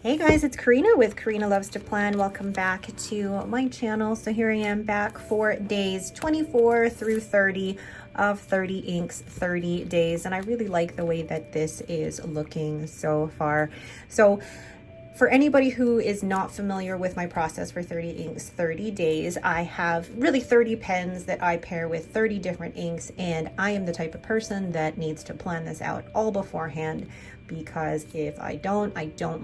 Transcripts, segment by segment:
Hey guys, it's Karina with Karina Loves to Plan. Welcome back to my channel. So here I am back for days 24 through 30 of 30 Inks 30 days. And I really like the way that this is looking so far. So for anybody who is not familiar with my process for 30 Inks 30 days, I have really 30 pens that I pair with 30 different inks, and I am the type of person that needs to plan this out all beforehand, because if I don't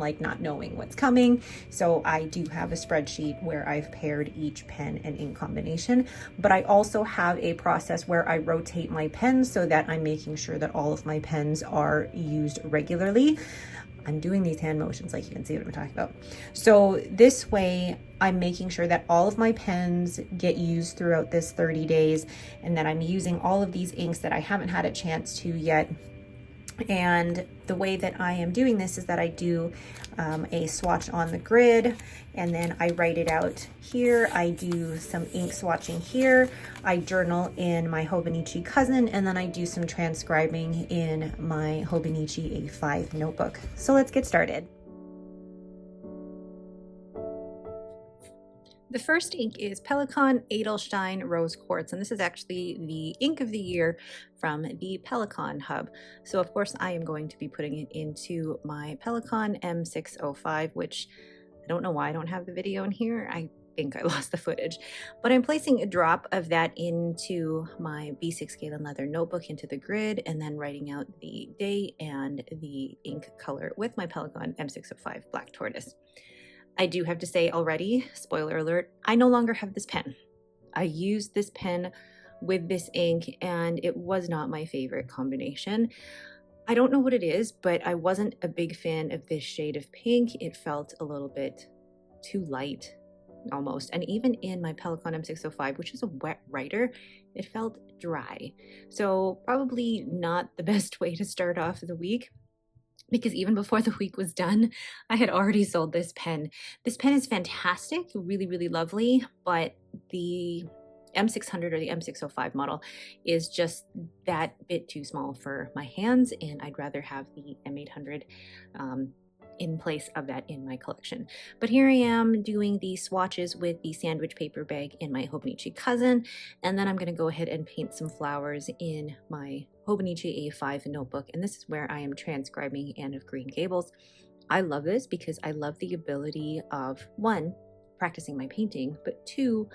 like not knowing what's coming. So I do have a spreadsheet where I've paired each pen and ink combination, but I also have a process where I rotate my pens so that I'm making sure that all of my pens are used regularly. I'm doing these hand motions like you can see what I'm talking about. So this way I'm making sure that all of my pens get used throughout this 30 days, and that I'm using all of these inks that I haven't had a chance to yet. And the way that I am doing this is that I do a swatch on the grid, and then I write it out here. I do some ink swatching here. I journal in my Hobonichi Cousin, and then I do some transcribing in my Hobonichi A5 notebook. So let's get started. The first ink is Pelikan Edelstein Rose Quartz, and this is actually the ink of the year from the Pelikan hub. So of course I am going to be putting it into my Pelikan M605, which I don't know why I don't have the video in here. I think I lost the footage, but I'm placing a drop of that into my B6 Galen leather notebook into the grid, and then writing out the day and the ink color with my Pelikan M605 Black Tortoise. I do have to say already, spoiler alert, I no longer have this pen. I used this pen with this ink and it was not my favorite combination. I don't know what it is, but I wasn't a big fan of this shade of pink. It felt a little bit too light almost. And even in my Pelikan M605, which is a wet writer, it felt dry. So probably not the best way to start off the week, because even before the week was done, I had already sold this pen. This pen is fantastic, really, really lovely, but the M600 or the M605 model is just that bit too small for my hands, and I'd rather have the M800 in place of that in my collection. But here I am doing the swatches with the sandwich paper bag in my Hobonichi Cousin, and then I'm going to go ahead and paint some flowers in my Hobonichi A5 notebook, and this is where I am transcribing Anne of Green Gables. I love this because I love the ability of, one, practicing my painting, but two,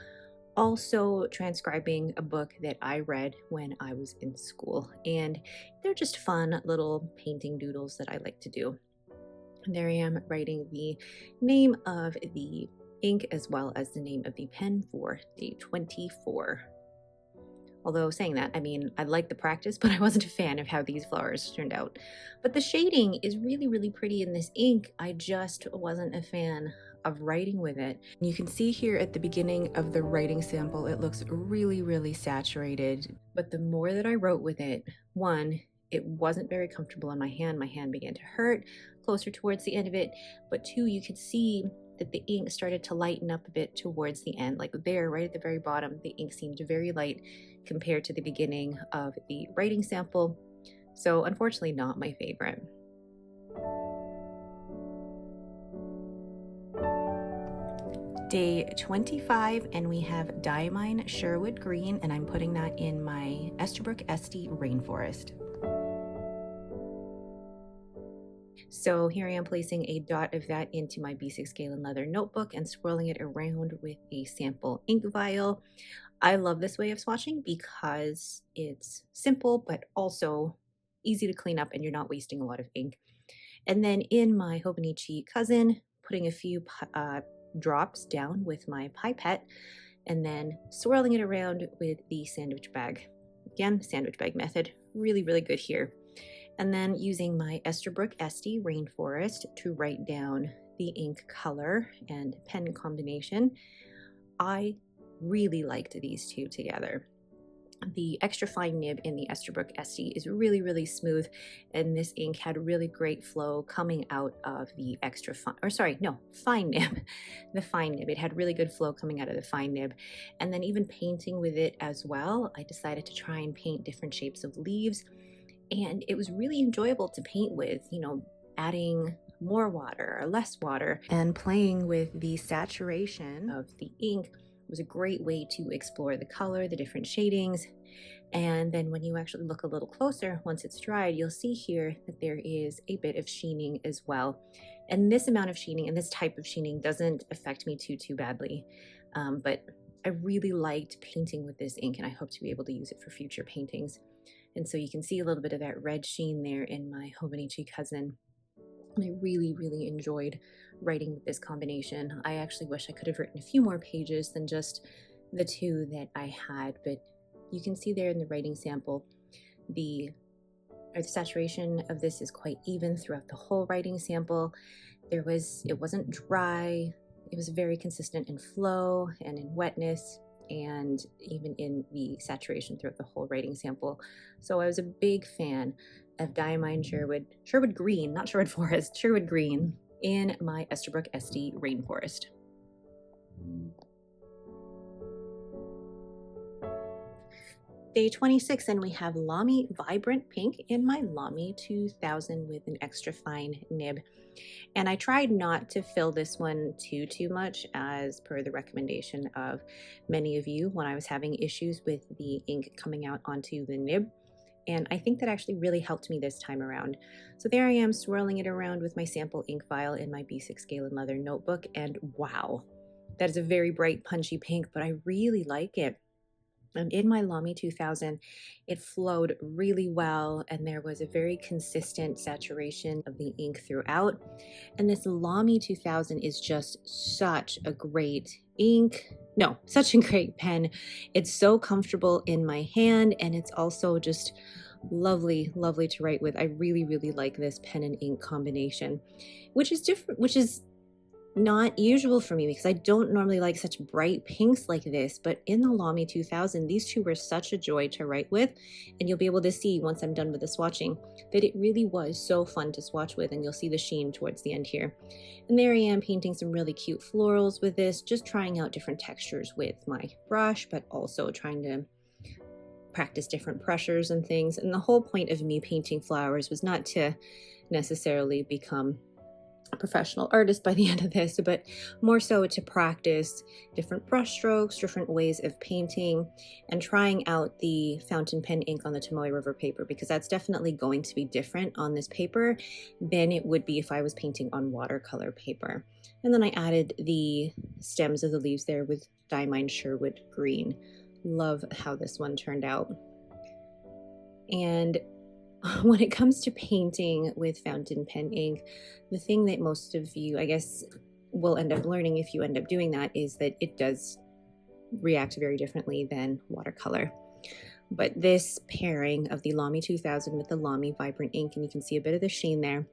also transcribing a book that I read when I was in school, and they're just fun little painting doodles that I like to do. There I am writing the name of the ink as well as the name of the pen for day 24. Although saying that, I mean, I like the practice, but I wasn't a fan of how these flowers turned out. But the shading is really, really pretty in this ink. I just wasn't a fan of writing with it. You can see here at the beginning of the writing sample, it looks really, really saturated. But the more that I wrote with it, one, it wasn't very comfortable in my hand. My hand began to hurt closer towards the end of it. But two, you could see that the ink started to lighten up a bit towards the end. Like there, right at the very bottom, the ink seemed very light compared to the beginning of the writing sample. So unfortunately not my favorite. Day 25, and we have Diamine Sherwood Green, and I'm putting that in my Esterbrook Esty Rainforest. So here I am placing a dot of that into my B6 Galen leather notebook and swirling it around with a sample ink vial. I love this way of swatching because it's simple but also easy to clean up and you're not wasting a lot of ink. And then in my Hobonichi Cousin, putting a few drops down with my pipette and then swirling it around with the sandwich bag. Again, sandwich bag method, really, really good here. And then using my Esterbrook Esty Rainforest to write down the ink color and pen combination. I really liked these two together. The extra fine nib in the Esterbrook Esty is really, really smooth, and this ink had really great flow coming out of the fine nib. The fine nib, it had really good flow coming out of the fine nib. And then even painting with it as well, I decided to try and paint different shapes of leaves, and it was really enjoyable to paint with, you know, adding more water or less water. And playing with the saturation of the ink was a great way to explore the color, the different shadings. And then when you actually look a little closer, once it's dried, you'll see here that there is a bit of sheening as well. And this amount of sheening and this type of sheening doesn't affect me too badly. But I really liked painting with this ink, and I hope to be able to use it for future paintings. And so you can see a little bit of that red sheen there in my Hobonichi Cousin. And I really enjoyed writing with this combination. I actually wish I could have written a few more pages than just the 2 that I had, but you can see there in the writing sample, the saturation of this is quite even throughout the whole writing sample. It wasn't dry. It was very consistent in flow and in wetness, and even in the saturation throughout the whole writing sample. So I was a big fan of Diamine Sherwood Green, not Sherwood Forest, Sherwood Green in my Esterbrook SD Rainforest. Day 26, and we have Lamy Vibrant Pink in my Lamy 2000 with an extra fine nib. And I tried not to fill this one too much, as per the recommendation of many of you when I was having issues with the ink coming out onto the nib. And I think that actually really helped me this time around. So there I am swirling it around with my sample ink vial in my B6 Galen leather notebook, and wow, that is a very bright punchy pink, but I really like it. And in my Lamy 2000, it flowed really well, and there was a very consistent saturation of the ink throughout. And this Lamy 2000 is just such a great such a great pen. It's so comfortable in my hand, and it's also just lovely to write with. I really like this pen and ink combination, which is not usual for me because I don't normally like such bright pinks like this, but in the Lamy 2000, these 2 were such a joy to write with, and you'll be able to see once I'm done with the swatching that it really was so fun to swatch with, and you'll see the sheen towards the end here. And there I am painting some really cute florals with this, just trying out different textures with my brush, but also trying to practice different pressures and things. And the whole point of me painting flowers was not to necessarily become a professional artist by the end of this, but more so to practice different brush strokes, different ways of painting, and trying out the fountain pen ink on the Tomoe River paper, because that's definitely going to be different on this paper than it would be if I was painting on watercolor paper. And then I added the stems of the leaves there with Diamine Sherwood Green. Love how this one turned out. And when it comes to painting with fountain pen ink, the thing that most of you, I guess, will end up learning if you end up doing that is that it does react very differently than watercolor. But this pairing of the Lamy 2000 with the Lamy Vibrant Ink, and you can see a bit of the sheen there,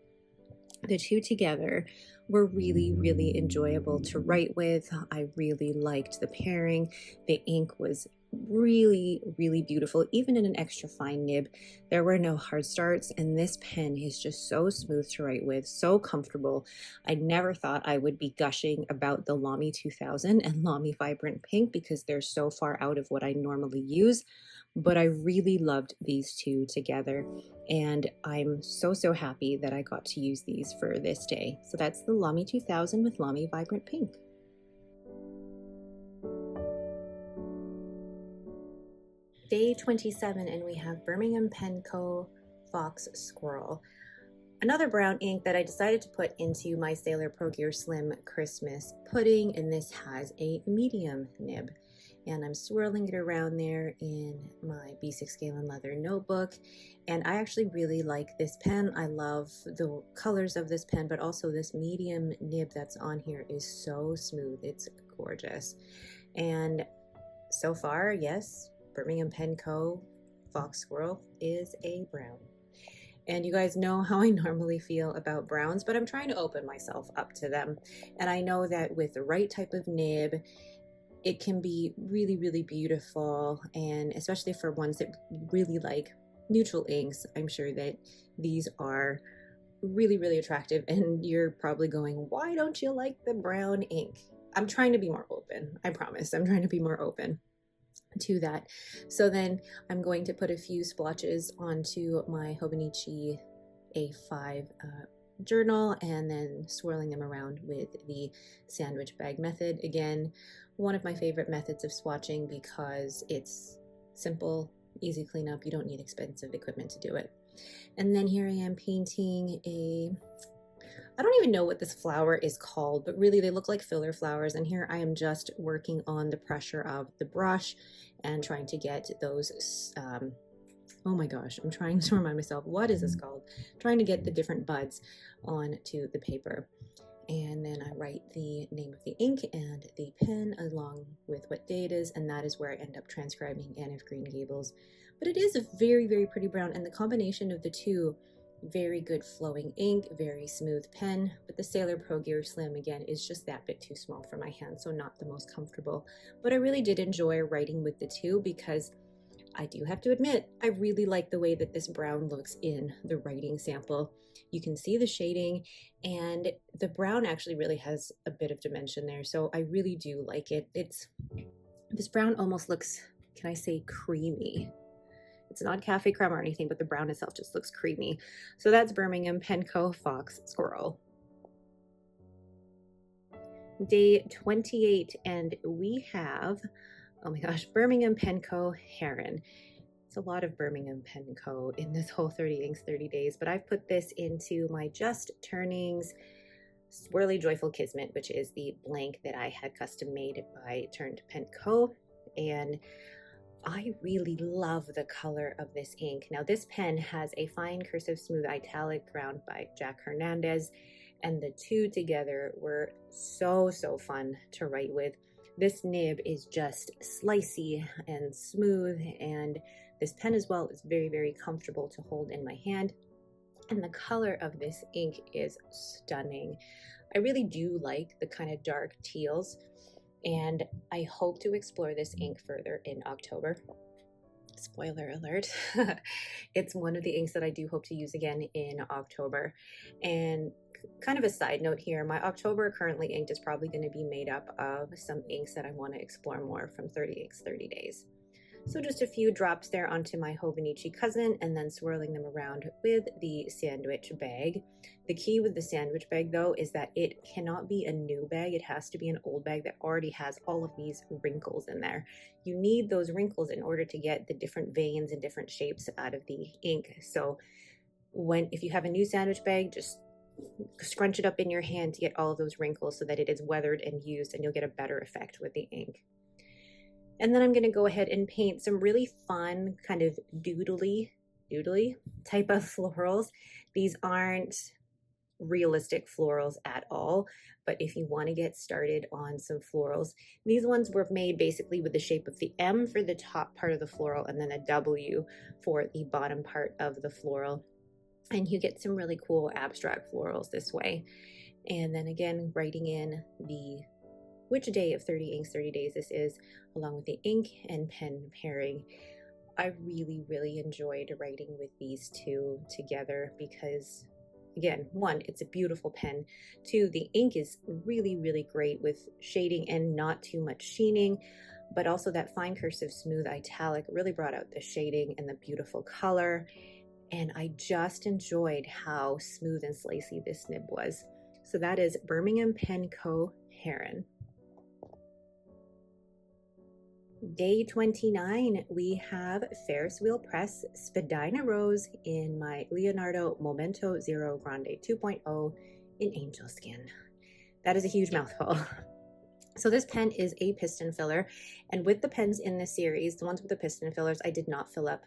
the 2 together were really enjoyable to write with. I really liked the pairing. The ink was really beautiful, even in an extra fine nib. There were no hard starts, and this pen is just so smooth to write with, so comfortable. I never thought I would be gushing about the Lamy 2000 and Lamy Vibrant Pink because they're so far out of what I normally use, but I really loved these 2 together, and I'm so happy that I got to use these for this day. So that's the Lamy 2000 with Lamy Vibrant Pink. Day 27, and we have Birmingham Pen Co. Fox Squirrel. Another brown ink that I decided to put into my Sailor Pro Gear Slim Christmas pudding, and this has a medium nib. And I'm swirling it around there in my B6 Galen leather notebook. And I actually really like this pen. I love the colors of this pen, but also this medium nib that's on here is so smooth. It's gorgeous. And so far, yes, Birmingham Pen Co. Fox Squirrel is a brown. And you guys know how I normally feel about browns, but I'm trying to open myself up to them. And I know that with the right type of nib, it can be really beautiful, and especially for ones that really like neutral inks, I'm sure that these are really attractive, and you're probably going, why don't you like the brown ink? I'm trying to be more open. I promise. I'm trying to be more open to that. So then I'm going to put a few splotches onto my Hobonichi A5 journal and then swirling them around with the sandwich bag method. Again, one of my favorite methods of swatching because it's simple, easy cleanup. You don't need expensive equipment to do it. And then here I am painting I don't even know what this flower is called, but really they look like filler flowers. And here I am just working on the pressure of the brush and trying to get those, oh my gosh, I'm trying to remind myself, what is this called? Trying to get the different buds onto the paper. And then I write the name of the ink and the pen along with what day it is, and that is where I end up transcribing Anne of Green Gables. But it is a very, very pretty brown, and the combination of the two, very good flowing ink, very smooth pen, but the Sailor Pro Gear Slim again is just that bit too small for my hand, so not the most comfortable. But I really did enjoy writing with the two because I do have to admit, I really like the way that this brown looks in the writing sample. You can see the shading, and the brown actually really has a bit of dimension there, so I really do like it. This brown almost looks, can I say creamy? It's not cafe creme or anything, but the brown itself just looks creamy. So that's Birmingham Penco Fox Squirrel. Day 28, and we have, oh my gosh, Birmingham Penco Heron. It's a lot of Birmingham Penco in this whole 30 Inks 30 Days, but I've put this into my Just Turnings Swirly Joyful Kismet, which is the blank that I had custom made by Turned Penco. And I really love the color of this ink. Now this pen has a fine cursive smooth italic ground by Jack Hernandez, and the two together were so fun to write with. This nib is just slicey and smooth, and this pen as well is very, very comfortable to hold in my hand. And the color of this ink is stunning. I really do like the kind of dark teals, and I hope to explore this ink further in October. Spoiler alert. It's one of the inks that I do hope to use again in October. And kind of a side note here, my October currently inked is probably going to be made up of some inks that I want to explore more from 30 Inks 30 Days. So just a few drops there onto my Hobonichi Cousin, and then swirling them around with the sandwich bag. The key with the sandwich bag though is that it cannot be a new bag. It has to be an old bag that already has all of these wrinkles in there. You need those wrinkles in order to get the different veins and different shapes out of the ink. So if you have a new sandwich bag, just scrunch it up in your hand to get all of those wrinkles so that it is weathered and used, and you'll get a better effect with the ink. And then I'm going to go ahead and paint some really fun kind of doodly type of florals. These aren't realistic florals at all, but if you want to get started on some florals, these ones were made basically with the shape of the M for the top part of the floral and then a W for the bottom part of the floral. And you get some really cool abstract florals this way. And then again, writing in which day of 30 Inks 30 Days this is, along with the ink and pen pairing. I really enjoyed writing with these two together because, again, one, it's a beautiful pen. Two, the ink is really great with shading and not too much sheening, but also that fine cursive smooth italic really brought out the shading and the beautiful color. And I just enjoyed how smooth and slicey this nib was. So that is Birmingham Penco Heron. Day 29, we have Ferris Wheel Press Spadina Rose in my Leonardo Momento Zero Grande 2.0 in Angel Skin. That is a huge mouthful. So this pen is a piston filler, and with the pens in this series, the ones with the piston fillers, I did not fill up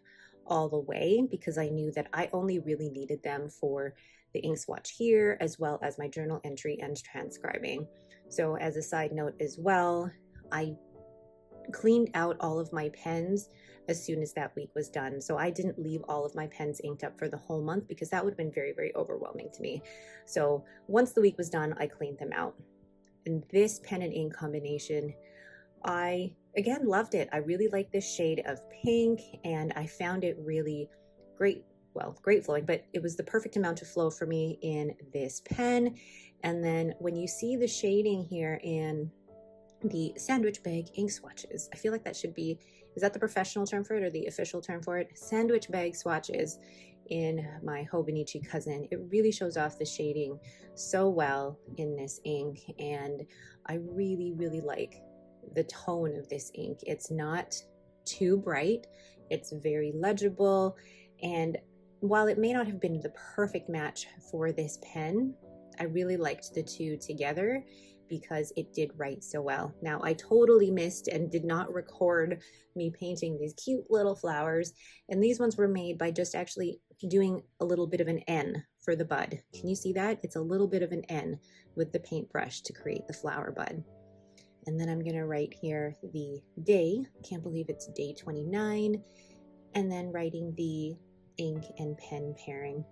all the way because I knew that I only really needed them for the ink swatch here, as well as my journal entry and transcribing. So as a side note as well, I cleaned out all of my pens as soon as that week was done. So I didn't leave all of my pens inked up for the whole month because that would have been very overwhelming to me. So once the week was done, I cleaned them out. And this pen and ink combination, I again loved it. I really like this shade of pink, and I found it really great. Well, great flowing, but it was the perfect amount of flow for me in this pen. And then when you see the shading here in the sandwich bag ink swatches, I feel like that should be, is that the professional term for it or the official term for it? Sandwich bag swatches in my Hobonichi Cousin. It really shows off the shading so well in this ink, and I really, really like the tone of this ink. It's not too bright, it's very legible, and while it may not have been the perfect match for this pen, I really liked the two together because it did write so well. Now, I totally missed and did not record me painting these cute little flowers, and these ones were made by just actually doing a little bit of an N for the bud. Can you see that? It's a little bit of an N with the paintbrush to create the flower bud. And then I'm gonna write here the day. Can't believe it's day 29. And then writing the ink and pen pairing.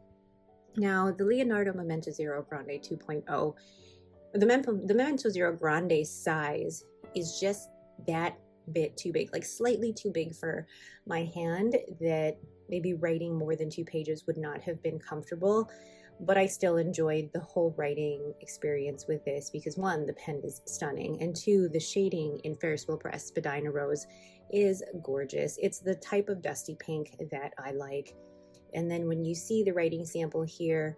Now, the Leonardo Memento Zero Grande 2.0, the Memento Zero Grande size is just that bit too big, like slightly too big for my hand, that maybe writing more than 2 pages would not have been comfortable. But I still enjoyed the whole writing experience with this because 1, the pen is stunning, and 2, the shading in Ferris Wheel Press Spadina Rose is gorgeous. It's the type of dusty pink that I like. And then when you see the writing sample here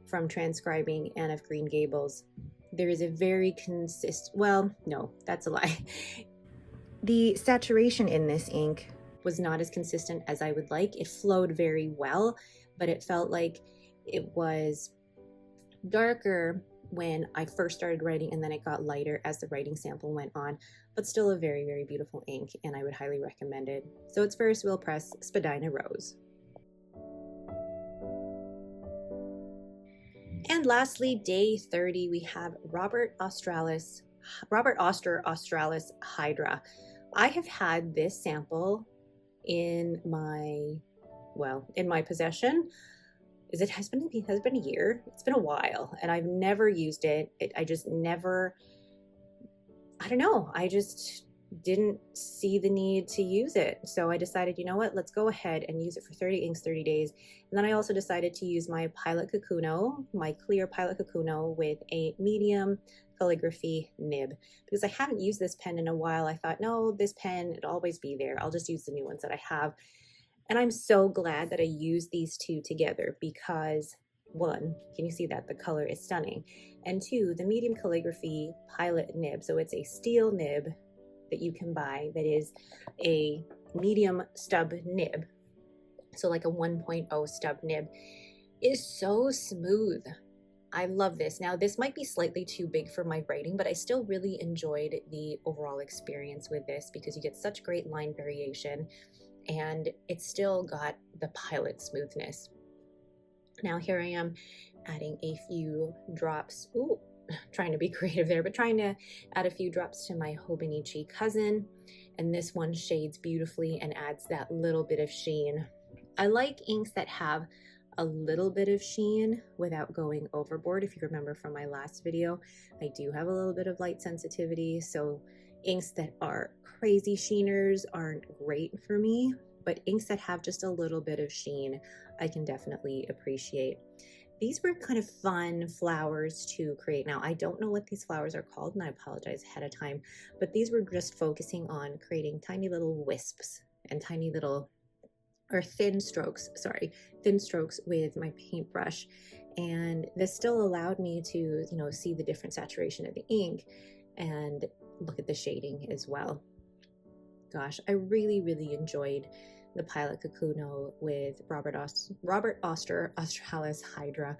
from Transcribing Anne of Green Gables, there is a very well, no, that's a lie. The saturation in this ink was not as consistent as I would like. It flowed very well, but it felt like it was darker when I first started writing, and then it got lighter as the writing sample went on, but still a very, very beautiful ink, and I would highly recommend it. So it's Ferris Wheel Press Spadina Rose. And lastly, day 30, we have Robert Oster Australis Hydra. I have had this sample in my possession. It has been a year. It's been a while, and I've never used it. I just didn't see the need to use it. So I decided, you know what, let's go ahead and use it for 30 inks, 30 days. And then I also decided to use my Pilot Kakuno, my clear Pilot Kakuno with a medium calligraphy nib. Because I haven't used this pen in a while, I thought, no, this pen, it'll always be there. I'll just use the new ones that I have. And I'm so glad that I used these two together because 1, can you see that? The color is stunning. And 2, the medium calligraphy Pilot nib. So it's a steel nib that you can buy that is a medium stub nib. So like a 1.0 stub nib is so smooth. I love this. Now, this might be slightly too big for my writing, but I still really enjoyed the overall experience with this because you get such great line variation, and it's still got the Pilot smoothness. Now here I am adding a few drops, trying to be creative there, but trying to add a few drops to my Hobonichi Cousin, and this one shades beautifully and adds that little bit of sheen. I like inks that have a little bit of sheen without going overboard. If you remember from my last video, I do have a little bit of light sensitivity, so inks that are crazy sheeners aren't great for me, but inks that have just a little bit of sheen, I can definitely appreciate. These were kind of fun flowers to create. Now, I don't know what these flowers are called, and I apologize ahead of time, but these were just focusing on creating tiny little wisps and tiny little, or thin strokes with my paintbrush. And this still allowed me to, see the different saturation of the ink and look at the shading as well. Gosh, I really, really enjoyed the Pilot Kakuno with Robert Oster Australis Hydra.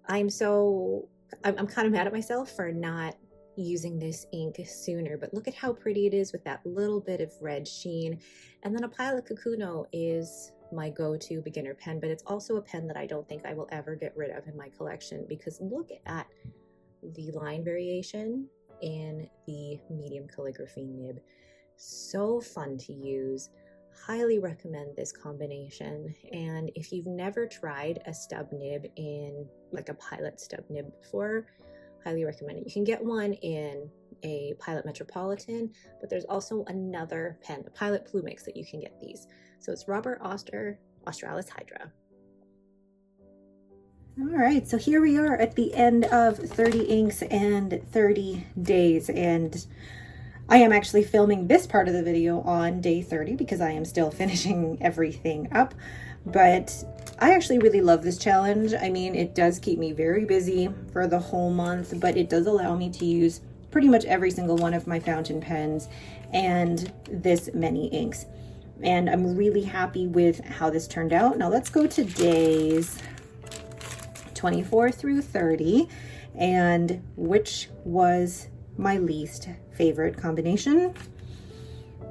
I'm kind of mad at myself for not using this ink sooner, but look at how pretty it is with that little bit of red sheen. And then a Pilot Kakuno is my go-to beginner pen, but it's also a pen that I don't think I will ever get rid of in my collection because look at the line variation in the medium calligraphy nib. So fun to use. Highly recommend this combination. And if you've never tried a stub nib in like a Pilot stub nib before, highly recommend it. You can get one in a Pilot Metropolitan, but there's also another pen, a Pilot Plumix, that you can get these. So it's Robert Oster Australis Hydra. All right, so here we are at the end of 30 inks and 30 days, and I am actually filming this part of the video on day 30 because I am still finishing everything up, but I actually really love this challenge. I mean, it does keep me very busy for the whole month, but it does allow me to use pretty much every single one of my fountain pens and this many inks. And I'm really happy with how this turned out. Now let's go to days 24 through 30 and which was my least favorite combination.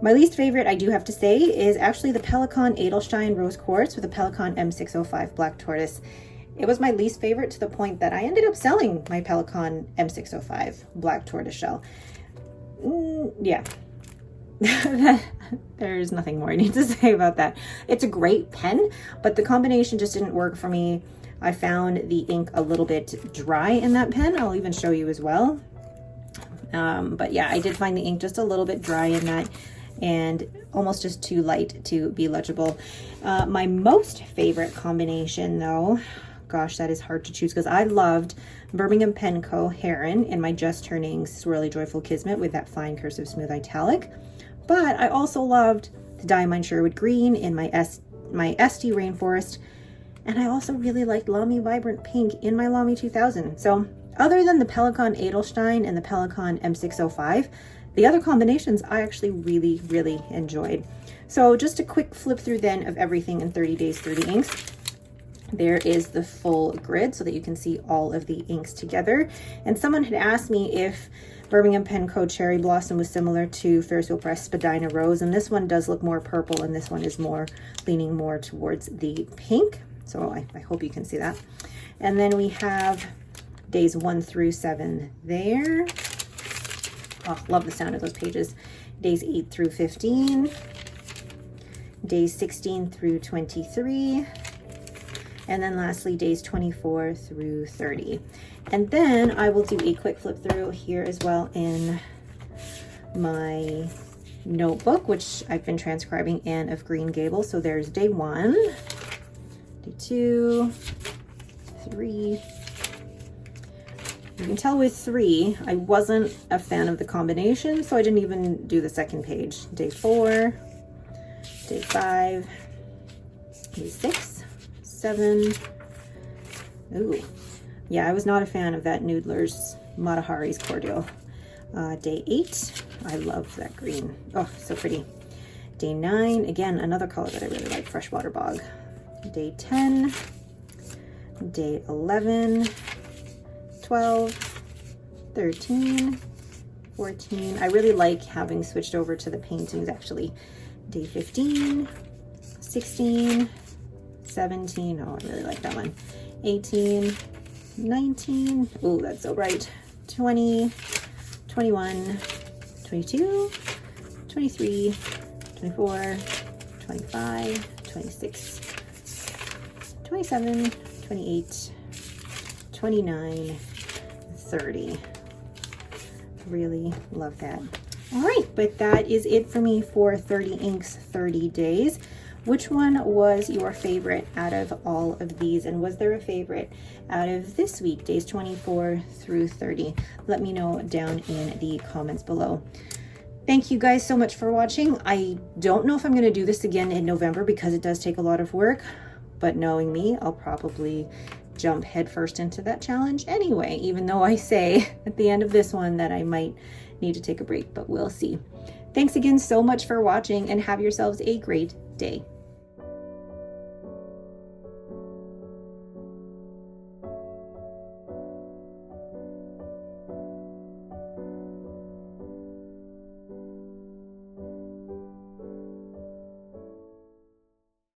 My least favorite, I do have to say, is actually the Pelikan Edelstein Rose Quartz with the Pelikan M605 Black Tortoise. It was my least favorite to the point that I ended up selling my Pelikan M605 Black Tortoise shell. Yeah. There's nothing more I need to say about that. It's a great pen, but the combination just didn't work for me. I found the ink a little bit dry in that pen. I'll even show you as well. But yeah, I did find the ink just a little bit dry in that and almost just too light to be legible. My most favorite combination though, gosh, that is hard to choose because I loved Birmingham Pen Co. Heron in my Just Turning Swirly Joyful Kismet with that fine cursive smooth italic. But I also loved the Diamond Sherwood Green in my SD Rainforest. And I also really liked Lamy Vibrant Pink in my Lamy 2000. So other than the Pelikan Edelstein and the Pelikan M605, the other combinations I actually really, really enjoyed. So just a quick flip through then of everything in 30 days, 30 inks. There is the full grid so that you can see all of the inks together. And someone had asked me if Birmingham Pen Co. Cherry Blossom was similar to Ferris Wheel Press Spadina Rose, and this one does look more purple and this one is more leaning more towards the pink. So I hope you can see that. And then we have days 1 through 7 there. Oh, love the sound of those pages. Days 8 through 15. Days 16 through 23. And then lastly, days 24 through 30. And then I will do a quick flip through here as well in my notebook, which I've been transcribing Anne of Green Gables. So there's day 1, day 2, 3. You can tell with 3, I wasn't a fan of the combination, so I didn't even do the second page. Day 4, day 5, day 6, 7. Ooh, yeah, I was not a fan of that Noodler's Matahari's Cordial. Day 8, I love that green. Oh, so pretty. Day 9, again, another color that I really like, Freshwater Bog. Day 10, day 11, 12, 13, 14. I really like having switched over to the paintings actually. Day 15, 16, 17. Oh, I really like that one. 18, 19. Oh, that's so bright. 20, 21, 22, 23, 24, 25, 26, 27, 28, 29, 30. Really love that. All right, but that is it for me for 30 inks, 30 days. Which one was your favorite out of all of these? And was there a favorite out of this week, days 24 through 30? Let me know down in the comments below. Thank you guys so much for watching. I don't know if I'm going to do this again in November because it does take a lot of work, but knowing me, I'll probably jump headfirst into that challenge anyway, even though I say at the end of this one that I might need to take a break, but we'll see. Thanks again so much for watching and have yourselves a great day.